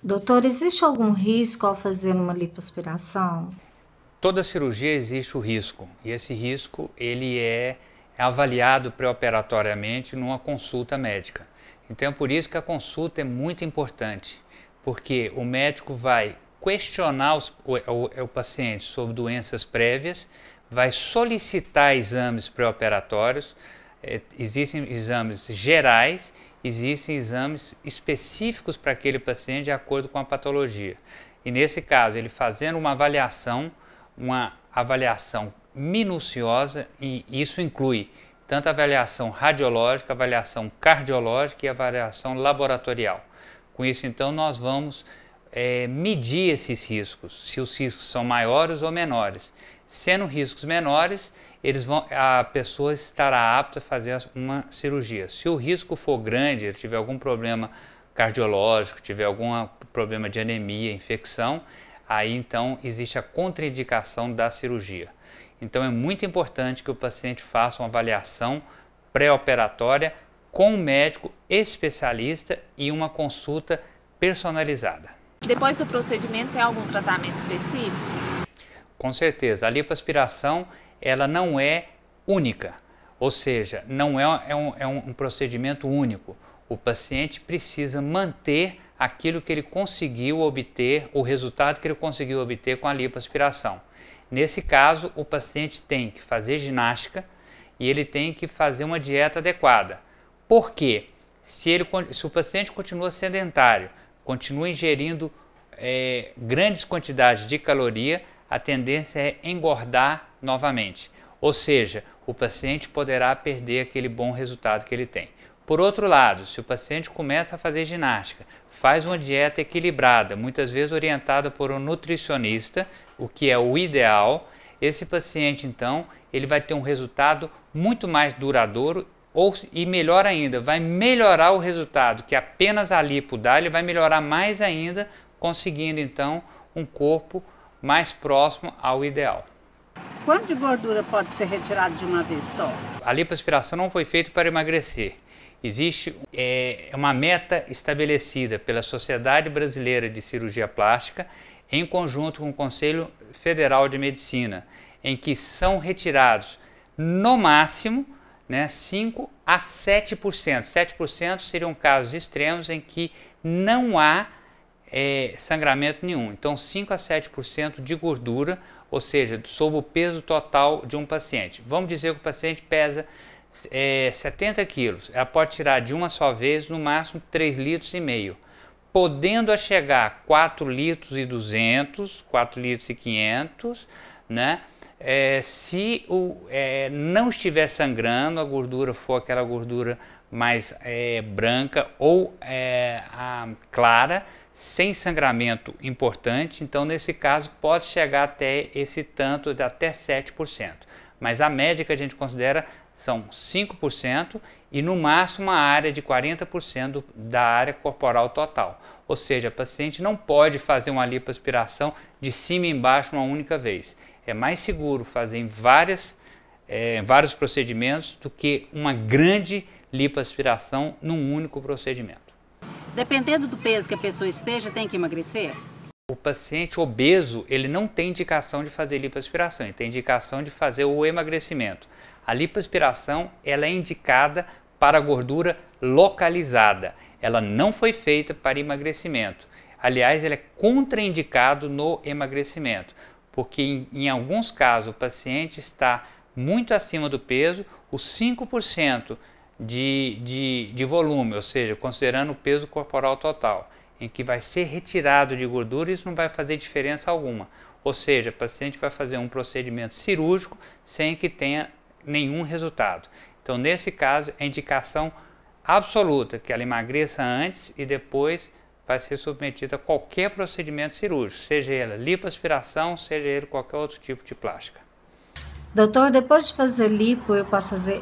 Doutor, existe algum risco ao fazer uma lipoaspiração? Toda cirurgia existe o risco, e esse risco ele é avaliado pré-operatoriamente numa consulta médica. Então é por isso que a consulta é muito importante, porque o médico vai questionar o paciente sobre doenças prévias, vai solicitar exames pré-operatórios, existem exames gerais, existem exames específicos para aquele paciente de acordo com a patologia. E nesse caso, ele fazendo uma avaliação minuciosa, e isso inclui tanto a avaliação radiológica, a avaliação cardiológica e a avaliação laboratorial. Com isso, então, nós vamos medir esses riscos, se os riscos são maiores ou menores. Sendo riscos menores, a pessoa estará apta a fazer uma cirurgia. Se o risco for grande, ele tiver algum problema cardiológico, tiver algum problema de anemia, infecção, aí então existe a contraindicação da cirurgia. Então é muito importante que o paciente faça uma avaliação pré-operatória com um médico especialista e uma consulta personalizada. Depois do procedimento, tem algum tratamento específico? Com certeza, a lipoaspiração ela não é única, ou seja, não é um procedimento único. O paciente precisa manter aquilo que ele conseguiu obter, o resultado que ele conseguiu obter com a lipoaspiração. Nesse caso, o paciente tem que fazer ginástica e ele tem que fazer uma dieta adequada. Por quê? Se o paciente continua sedentário, continua ingerindo grandes quantidades de caloria, a tendência é engordar novamente. Ou seja, o paciente poderá perder aquele bom resultado que ele tem. Por outro lado, se o paciente começa a fazer ginástica, faz uma dieta equilibrada, muitas vezes orientada por um nutricionista, o que é o ideal, esse paciente então ele vai ter um resultado muito mais duradouro e melhor ainda, vai melhorar o resultado que apenas a lipo dá, ele vai melhorar mais ainda, conseguindo então um corpo mais próximo ao ideal. Quanto de gordura pode ser retirado de uma vez só? A lipoaspiração não foi feita para emagrecer. Existe uma meta estabelecida pela Sociedade Brasileira de Cirurgia Plástica, em conjunto com o Conselho Federal de Medicina, em que são retirados, no máximo, 5 a 7%. 7% seriam casos extremos em que não há sangramento nenhum. Então, 5 a 7% de gordura, ou seja, sob o peso total de um paciente. Vamos dizer que o paciente pesa 70 quilos, ela pode tirar de uma só vez, no máximo 3,5 litros, podendo chegar a 4,2 litros, 4,5 litros, né? Se não estiver sangrando, a gordura for aquela gordura mais branca ou clara, sem sangramento importante, então nesse caso pode chegar até esse tanto, de até 7%. Mas a média que a gente considera são 5% e no máximo uma área de 40% da área corporal total. Ou seja, a paciente não pode fazer uma lipoaspiração de cima e embaixo uma única vez. É mais seguro fazer em vários procedimentos do que uma grande lipoaspiração num único procedimento. Dependendo do peso que a pessoa esteja, tem que emagrecer? O paciente obeso, ele não tem indicação de fazer lipoaspiração, ele tem indicação de fazer o emagrecimento. A lipoaspiração, ela é indicada para gordura localizada. Ela não foi feita para emagrecimento. Aliás, ela é contraindicado no emagrecimento, porque em alguns casos o paciente está muito acima do peso, os 5% de volume, ou seja, considerando o peso corporal total, em que vai ser retirado de gordura, isso não vai fazer diferença alguma. Ou seja, o paciente vai fazer um procedimento cirúrgico sem que tenha nenhum resultado. Então, nesse caso, é indicação absoluta que ela emagreça antes e depois vai ser submetida a qualquer procedimento cirúrgico, seja ele lipoaspiração, seja ele qualquer outro tipo de plástica. Doutor, depois de fazer lipo,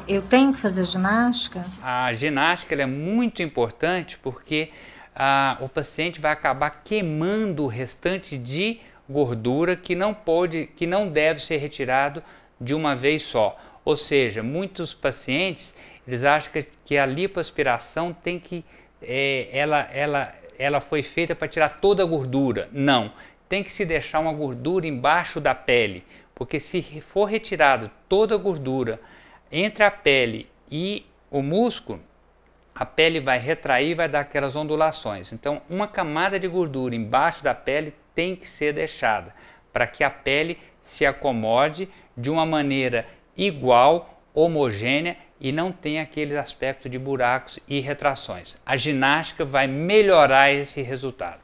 eu tenho que fazer ginástica? A ginástica ela é muito importante porque o paciente vai acabar queimando o restante de gordura que não deve ser retirado de uma vez só. Ou seja, muitos pacientes eles acham que a lipoaspiração tem que ela ela foi feita para tirar toda a gordura. Não, tem que se deixar uma gordura embaixo da pele, porque se for retirada toda a gordura entre a pele e o músculo, a pele vai retrair e vai dar aquelas ondulações. Então, uma camada de gordura embaixo da pele tem que ser deixada, para que a pele se acomode de uma maneira igual, homogênea e não tenha aquele aspecto de buracos e retrações. A ginástica vai melhorar esse resultado.